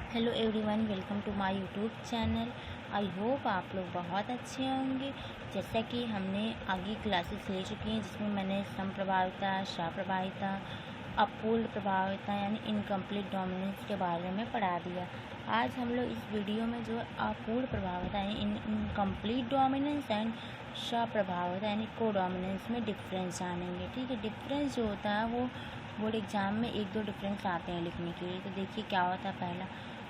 Hello everyone, welcome to my YouTube channel. I hope आप लोग बहुत अच्छे होंगे। जैसा कि हमने आगे क्लासेस ले चुकी हैं जिसमें मैंने समप्रभाविता, शाप्रभाविता, अपूर्ण प्रभाविता यानी इनकम्प्लीट डोमिनेंस के बारे में पढ़ा दिया। आज हम लोग इस वीडियो में जो अपूर्ण प्रभाविता यानी इनकम्प्लीट डोमिनेंस एंड शाप्रभाविता यानी को डोमिनेंस में डिफरेंस जानेंगे। ठीक है, डिफरेंस जो होता है वो बोर्ड एग्जाम में एक दो डिफरेंस आते हैं लिखने के लिए। तो देखिए क्या होता है। पहला,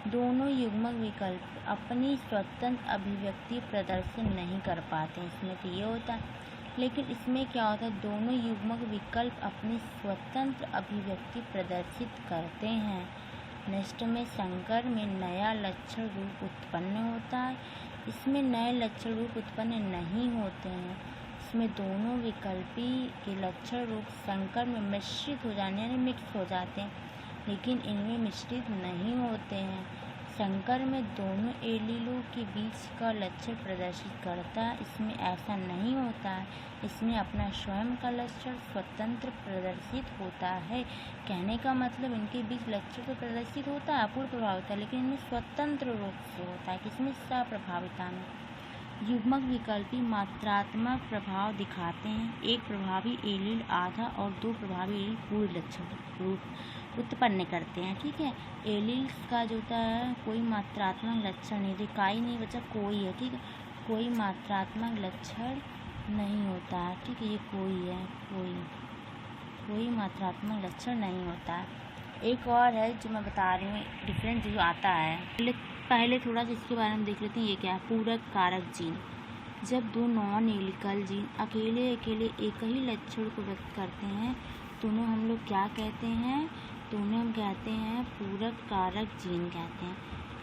दोनों युग्मक विकल्प अपनी स्वतंत्र अभिव्यक्ति प्रदर्शित नहीं कर पाते। इसमें तो ये होता है, लेकिन इसमें क्या होता है, दोनों युग्मक विकल्प अपनी स्वतंत्र अभिव्यक्ति प्रदर्शित करते हैं। नेक्स्ट में संकर में नया लक्षण रूप उत्पन्न होता है। इसमें नए लक्षण रूप उत्पन्न नहीं होते हैं। इसमें दोनों विकल्पी के लक्षण रूप संकर में मिश्रित हो जाने यानी मिक्स हो जाते हैं, लेकिन इनमें मिश्रित नहीं होते हैं। संकर में दोनों एलीलों के बीच का लक्षण प्रदर्शित करता है। इसमें ऐसा नहीं होता है। इसमें अपना स्वयं का लक्षण स्वतंत्र प्रदर्शित होता है। कहने का मतलब इनके बीच लक्षण तो प्रदर्शित होता है अपूर्ण प्रभाविता, लेकिन इनमें स्वतंत्र रूप से होता है। किसमें? सप्रभाविता में। युग्मक विकल्पी मात्रात्मक प्रभाव दिखाते हैं। एक प्रभावी एलील आधा और दो प्रभावी एलील पूर्ण लक्षण रूप उत्पन्न करते हैं। ठीक है, एलील्स का जो होता है कोई मात्रात्मक लक्षण नहीं, इकाई नहीं बचा, कोई है। ठीक है, कोई मात्रात्मक लक्षण नहीं होता है। ठीक है, ये कोई है, कोई मात्रात्मक लक्षण नहीं होता है। एक और है जो मैं बता रही हूँ, डिफरेंस जो आता है। पहले थोड़ा सा इसके बारे में देख लेते हैं। ये क्या है? पूरक कारक जीन। जब दो नॉन एलिकल जीन अकेले एक ही लक्षण को व्यक्त करते हैं तो उन्हें हम लोग क्या कहते हैं? तो उन्हें हम कहते हैं पूरक कारक जीन कहते हैं।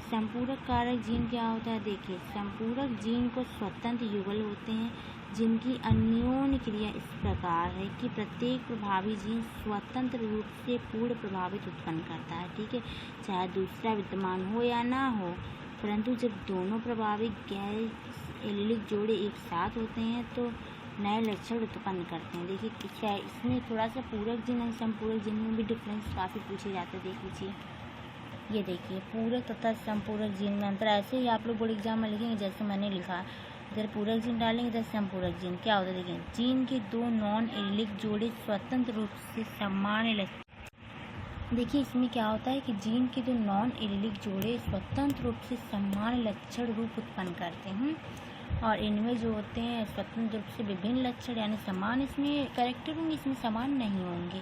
संपूरक कारक जीन क्या होता है? देखिए, संपूरक जीन को स्वतंत्र युगल होते हैं जिनकी अन्योन्य क्रिया इस प्रकार है कि प्रत्येक प्रभावी जीन स्वतंत्र रूप से पूर्ण प्रभावित उत्पन्न करता है। ठीक है, चाहे दूसरा विद्यमान हो या ना हो, परंतु जब दोनों प्रभावी गैर एलिलिक जोड़े एक साथ होते हैं तो नए लक्षण उत्पन्न करते हैं। देखिए इसमें थोड़ा सा पूरक जीन और संपूरक जीन में भी डिफरेंस काफ़ी पूछे जाते हैं। देख लीजिए, ये देखिए, पूरक तथा संपूरक जीन में अंतर। ऐसे ही आप लोग बोर्ड एग्जाम में लिखेंगे जैसे मैंने लिखा। इधर पूरक जीन डालेंगे, इधर संपूरक जीन। क्या होता है? देखिए, जीन के दो नॉन एलिलिक जोड़े स्वतंत्र रूप से समान लक्षण। देखिए इसमें क्या होता है कि जीन के दो नॉन एलिलिक जोड़े स्वतंत्र रूप से समान लक्षण रूप उत्पन्न करते हैं, और इनमें जो होते हैं स्वतंत्र रूप से विभिन्न लक्षण यानी समान इसमें कैरेक्टर होंगे, इसमें समान नहीं होंगे।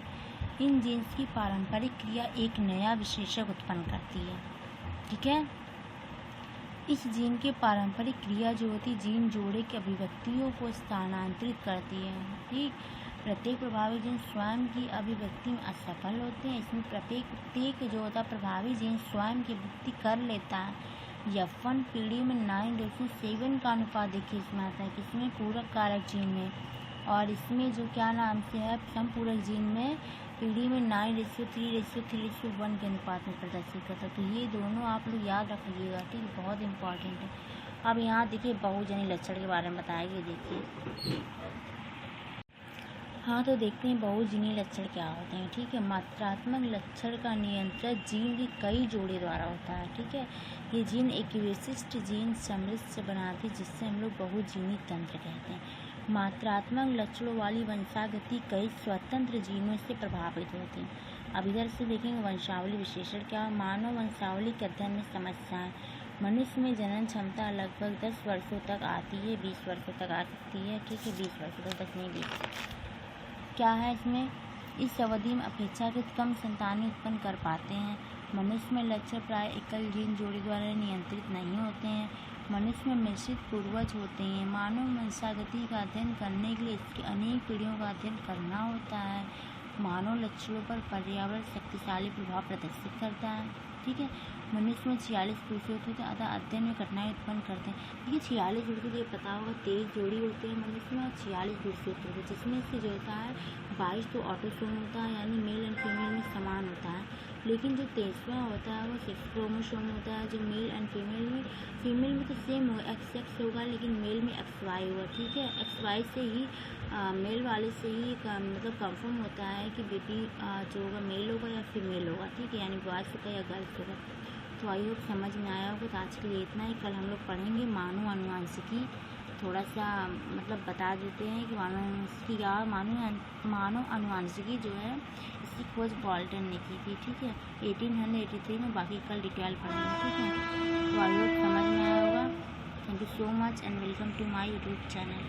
इन जीन्स की पारंपरिक क्रिया एक नया विशेषक उत्पन्न करती है। ठीक है, इस जीन के पारंपरिक क्रिया जो होती जीन जोड़े की अभिव्यक्तियों को स्थानांतरित करती है। ठीक, प्रत्येक प्रभावी जीन स्वयं की अभिव्यक्ति में असफल होते हैं। इसमें प्रत्येक जो होता है प्रभावी जीन स्वयं की अभिव्यक्ति कर लेता है। F1 पीढ़ी में 9:7 का अनुपात देखिए इसमें आता है। किसमें? पूरक कारक जीन में। और इसमें जो क्या नाम से है संपूरक जीन में पीढ़ी में 9:3:1 के अनुपात में प्रदर्शित करता है। तो ये दोनों आप लोग याद रखिएगा। ठीक है, बहुत इंपॉर्टेंट है। अब यहाँ देखिए बहुजनी लक्षण के बारे में बताएंगे। देखिए, हाँ तो देखते हैं बहुजनी लक्षण क्या होते हैं। ठीक है, मात्रात्मक लक्षण का नियंत्रण जीन के कई जोड़े द्वारा होता है। ठीक है, ये जीन एक विशिष्ट जीन समृद्ध बनाती है जिससे हम लोग बहुजीनी तंत्र कहते हैं। मात्रात्मक लक्षणों वाली वंशागति कई स्वतंत्र जीनों से प्रभावित होती है। अब इधर से देखेंगे वंशावली विशेषण क्या। मानव वंशावली के अध्ययन में समस्याएं। मनुष्य में जनन क्षमता लगभग 10 वर्षों तक आती है, 20 वर्षों तक आ सकती है। ठीक है, 20 वर्षों तक, 10 नहीं 20। क्या है इसमें? इस अवधि में अपेक्षाकृत कम संतानें उत्पन्न कर पाते हैं। मनुष्य में लक्षण प्राय एकल जीन जोड़ी द्वारा नियंत्रित नहीं होते हैं। मनुष्य में मिश्रित पूर्वज होते हैं। मानव वंशागति का अध्ययन करने के लिए इसकी अनेक पीढ़ियों का अध्ययन करना होता है। मानव लक्षणों पर पर्यावरण शक्तिशाली प्रभाव प्रदर्शित करता है। ठीक है, मनुष्य में 46 पुरुष होते हैं, अतः अध्ययन में कठिनाई उत्पन्न करते हैं। देखिए 46 जोड़ी तो ये पता होगा, 23 जोड़ी होते हैं मनुष्य में और 46 पुरुष होते हैं, जिसमें से जो होता है 22 तो ऑटोसोम होता है यानी मेल एंड फीमेल में समान होता है, लेकिन जो 23वां होता है वो 6 क्रोमोसोम होता है जो मेल एंड फीमेल में तो सेम होगा, XX होगा, लेकिन मेल में XY होगा। ठीक है, XY से ही मेल वाले से ही मतलब कंफर्म होता है कि बेबी जो होगा मेल होगा या फीमेल होगा। ठीक है, यानी बॉयज़ होगा या गर्ल्स होगा। तो आई होप समझ में आया होगा। तो आज के लिए इतना ही। कल हम लोग पढ़ेंगे मानव अनुवांशिकी। थोड़ा सा मतलब बता देते हैं कि मानव अनुवांशिकी जो है इसकी खोज बॉल्टन ने की थी। ठीक है, 1883 में। बाकी कल डिटेल पढ़ेंगे। ठीक है, तो आई होप समझ में आया होगा। Thank you so much and welcome to my YouTube channel.